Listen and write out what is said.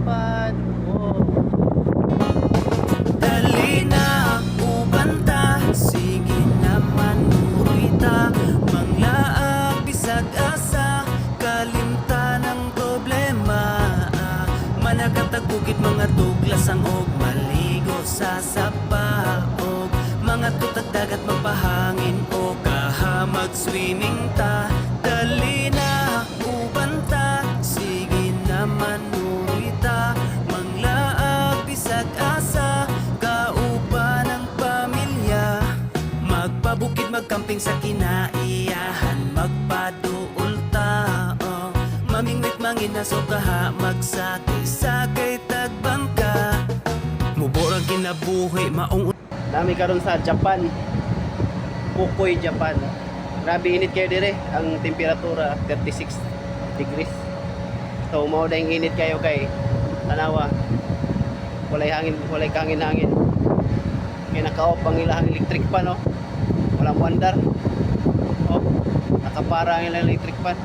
Japan. Oh. Dali na ubanta, sige naman urita, manglaag bisag asa, kalimtan ng problema. Manakatagukit mga tuglasang og maligo sa sapaog, mga tutag dagat magpahangin o kahamag swimming ta. Dali na ubanta, sige naman urita, manglaag bisag asa, kauban ng pamilya. Magpabukid magkamping sa kinaiyahan, magpaduol ta, oh. Mamingwit manginaso kaha, magsakay-sakay tagbangka. Muborang kinabuhi maong Dami karon sa Japan. Fukui, Japan. Grabe init kayo dire. Ang temperatura 36 degrees. So mao na yung init kayo kay tanawa. Walay hangin, walay kangin-hangin. Kaya naka-off ang ilang electric fan, no? Walang wandar. Oh, nakapara ang ilang electric fan.